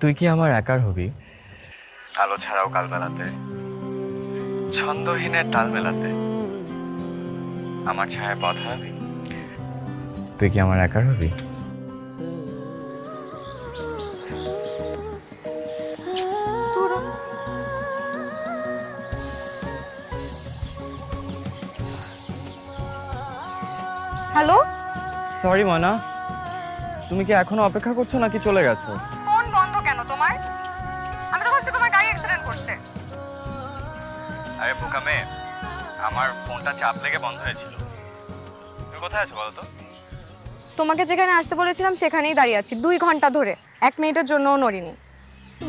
তুই কি আমার একার হবি? আলো ছাড়াও কাল মেলাতে, ছন্দহীনের তাল মেলাতে আমার ছায়া পথ হারাবি। তুই কি আমার একার হবি? হ্যালো, সরি মনা, তুমি কি এখনো অপেক্ষা করছো নাকি চলে গেছো? ফোন বন্ধ কেন তোমার? আমি তো ভাবছি তোমার গাড়ি অ্যাক্সিডেন্ট করছে। আরে বোকা মেয়ে, আমার ফোনটা চাপ লেগে বন্ধ হয়েছিল। তুমি কোথায় আছো বলো তো? তোমাকে যেখানে আসতে বলেছিলাম সেখানেই দাঁড়িয়ে আছি 2 ঘন্টা ধরে, 1 মিনিটের জন্যও নড়িনি।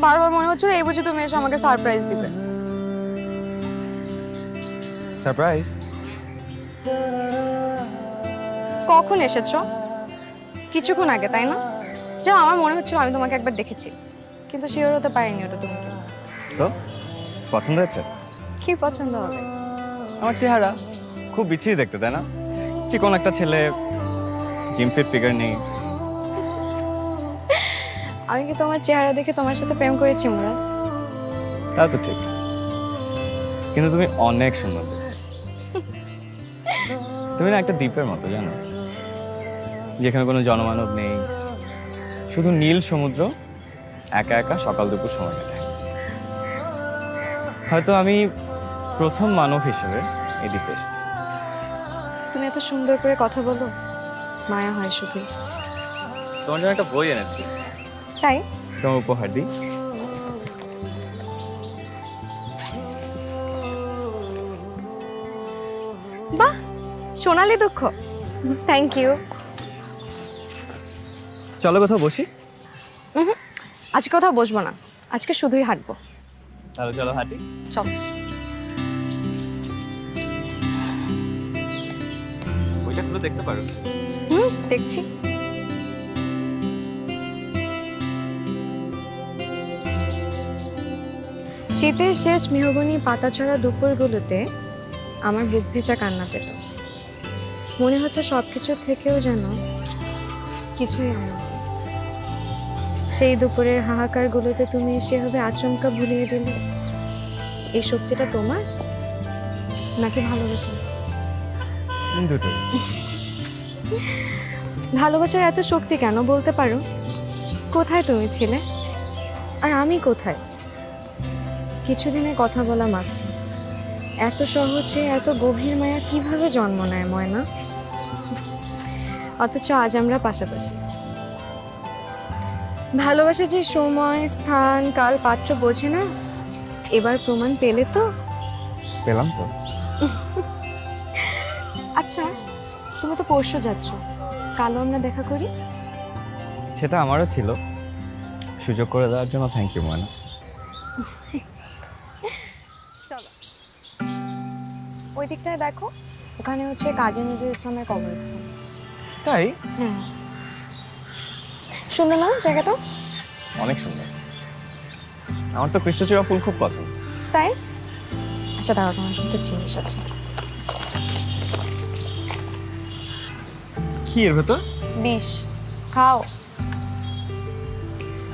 বারবার মনে হচ্ছিল এই বুঝি তুমি এসে আমাকে সারপ্রাইজ দিবে। সারপ্রাইজ? কখন এসেছো? কিছুক্ষণ আগে, তাই না? যা, আমার মনে হচ্ছিল আমি তোমাকে একবার দেখেছি, কিন্তু শিওর হতে পারিনি ওটা তুমি কি। তো পছন্দ হয়েছে? কি পছন্দ হবে? আমার চেহারা খুব বিচ্ছিরি দেখতে, তাই না? চিকন একটা ছেলে, জিম ফিট ফিগার নেই। আমি কি তোমার চেহারা দেখে তোমার সাথে প্রেম করেছি মুরাদ? তা তো ঠিক, কিন্তু তুমি অনেক সুন্দর দেখতে। তুমি না একটা দ্বীপের মতো, জানো, যেখানে কোনো জনমানব নেই, শুধু নীল সমুদ্র, একা একা সকাল দুপুর সময় কাটায়। হয়তো আমি প্রথম মানব হিসেবে এই দ্বীপে এসেছি। তুমি এত সুন্দর করে কথা বলো, মায়া হয় শুধু। তোমার জন্য একটা বই এনেছি, তাই? তোমার উপহার দিই। বাহ, সোনালি দুঃখ। Thank you. চলো কোথাও বসি। আজকে কোথাও বসবো না, আজকে শুধুই হাঁটবো। তাহলে চলো হাঁটি। চল। বইটা খুলে দেখতে পারো? দেখছি। শীতের শেষ মেহগনি পাতাছড়া দুপুরগুলোতে আমার বুক ভেজা কান্না পেত। মনে হতো সবকিছু থেকেও যেন কিছুই আমার নেই। সেই দুপুরের হাহাকারগুলোতে তুমি সেভাবে আচমকা ভুলিয়ে দিলে। এই শক্তিটা তোমার নাকি ভালোবাসা? দুটো। ভালোবাসার এত শক্তি কেন বলতে পারো? কোথায় তুমি ছিলে আর আমি কোথায়? কিছুদিনের কথা বলা মাত্র এত সহজে এত গভীর মায়া কিভাবে জন্ম নেয় ময়না? অথচ আজ আমরা পাশাপাশি। ভালোবাসা যে সময়, স্থান, কাল, পাত্র বোঝে না, এবার প্রমাণ পেলে তো? পেলাম তো। আচ্ছা, তুমি তো পরশু যাচ্ছ, কালও আমরা দেখা করি। সেটা আমারও ছিল, সুযোগ করে দেওয়ার জন্য থ্যাংক ইউ ময়না। চলো ওই দিকটায় দেখো, ওখানে হচ্ছে কাজী নজরুল ইসলামের কবরস্থান। তাই? হ্যাঁ, সুন্দর না জায়গাটা? অনেক সুন্দর। আমার তো কৃষ্ণচূড়া ফুল খুব পছন্দ। তাই? আচ্ছা দাঁড়াও, তোমার শুনতে জিনিস আছে। কি এর ভেতর? বিষ, খাও।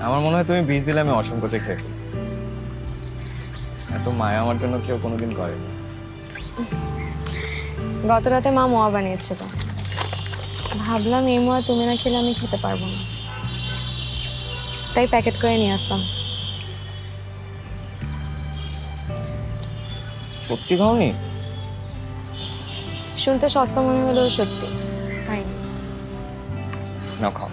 আমার মনে হয় তুমি বিষ দিলে আমি অসংকোচে খেয়ে ফেলবো। এত মায়া আমার জন্য কেউ কোনোদিন করেনি। গত রাতে মা মোয়া বানিয়েছিল, ভাবলাম এই মোয়া তুমি না খেলে আমি খেতে পারবো না, তাই প্যাকেট করে নিয়ে আসলাম। সত্যি খাওনি? শুনতে সস্তা মনে হলেও সত্যি তাই। না খাও।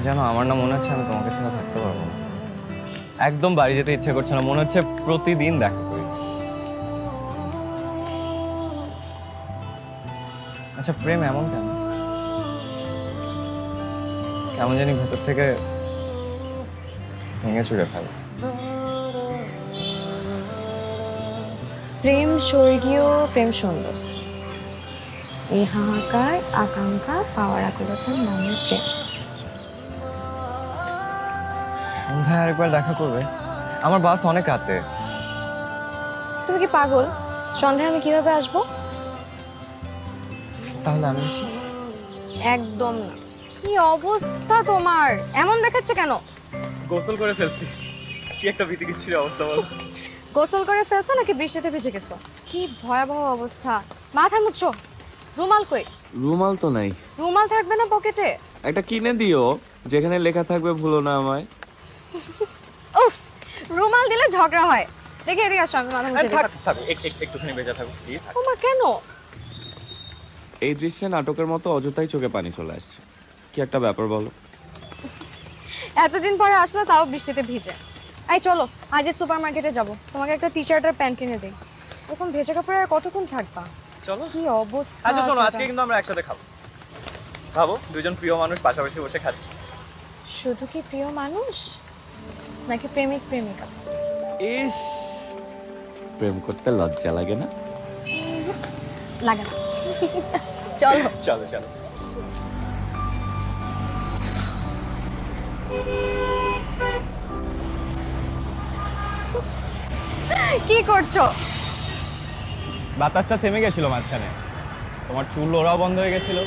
জানো, আমার না মনে হচ্ছে আমি তোমাকে ছাড়া থাকতে পারবো না। একদম বাড়ি যেতে ইচ্ছে করছে না, মনে হচ্ছে প্রতিদিন দেখা করি। আচ্ছা, প্রেম এমন কেন? কেমন জানি ভেতর থেকে ভেঙে চুড়ে ফেলে। প্রেম স্বর্গীয়, প্রেম সুন্দর। এই হাহাকার, আকাঙ্ক্ষা, পাওয়ার আকুলতার নামের প্রেম। সন্ধ্যায় আরেকবার দেখা করবে? আমার বাস অনেক রাতে, তুমি কি পাগল? সন্ধ্যায় আমি কিভাবে আসবো? তাহলে আমি আসি। একদম না। কি অবস্থা তোমার? এমন দেখাচ্ছে কেন? গোসল করে ফেলছি। কি একটা ভীতি কিচ্ছির অবস্থা বলো। গোসল করে ফেলছো নাকি বৃষ্টিতে ভিজে গেছো? কি ভয়াবহ অবস্থা। মাথা মুছছো। রুমাল কই? রুমাল তো নাই। রুমাল থাকবে না পকেটে? একটা কিনে দিও যেখানে লেখা থাকবে ভুলো না আমায়। উফ, রুমাল দিলে ঝগড়া হয়। দেখে এদিকে আসো, আমি মাথা মুছে দিই। থাক একটুখানি ভেজা থাকুক প্লিজ। ওমা কেন? এই দৃশ্যে নাটকের মতো অযথাই চোখে পানি চলে আসছে। কি একটা ব্যাপার বলো। এতদিন পরে আসলে তাও বৃষ্টিতে ভিজে। এই চলো, আজ সুপার মার্কেটে যাবো। তোমাকে একটা টি শার্ট আর প্যান্ট কিনে দিই। এরকম ভেজা কাপড়ে আর কতক্ষণ থাকবা? চলো। কি অবস্থা। আচ্ছা শোনো, সেটা। আজকে কিন্তু আমরা একসাথে খাবো। খাবো, দুজন প্রিয় মানুষ পাশাপাশি বসে খাচ্ছি। শুধু কি প্রিয় মানুষ নাকি প্রেমিক প্রেমিকা? ইস, প্রেম করতে লজ্জা লাগে না? লাগে না। চলো। চলো চলো। কি করছো? বাতাসটা থেমে গেছিল মাঝখানে, তোমার চুল ওড়াও বন্ধ হয়ে গেছিল,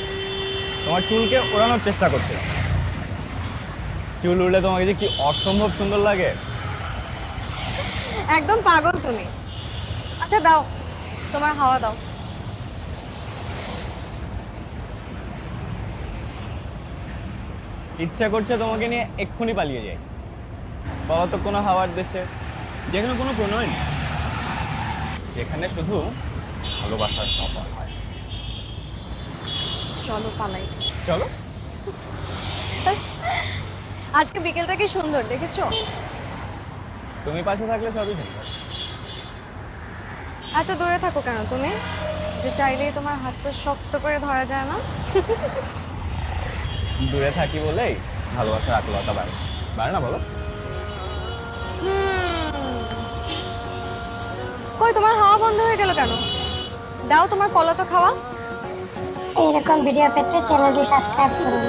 তোমার চুলকে ওড়ানোর চেষ্টা করছিল। চুল উড়লে তোমাকে যে কি অসম্ভব সুন্দর লাগে। একদম পাগল তুমি। আচ্ছা দাও, তোমার হাওয়া দাও। ইচ্ছা করছে তোমাকে নিয়ে এক্ষুনি পালিয়ে যাই, বলো তো কোনো হাওয়ার দেশে, যেখানে কোনো প্রণয় নেই, যেখানে শুধু ভালোবাসার সফর হয়। চলো পালাই। চলো। আজকে বিকেলটা কি সুন্দর দেখেছো? তুমি পাশে থাকলে সবই সুন্দর। এত দূরে থাকো কেন তুমি? যে চাইলেই তোমার হাতটা শক্ত করে ধরা যায় না? দূরে থাকি বলেই ভালোবাসার আকুলতা বাড়ে, বাড়ে না বলো? কই তোমার হাওয়া বন্ধ হয়ে গেল কেন? দাও তোমার কলা তো খাওয়া। এইরকম ভিডিও পেতে চ্যানেলটি সাবস্ক্রাইব করুন।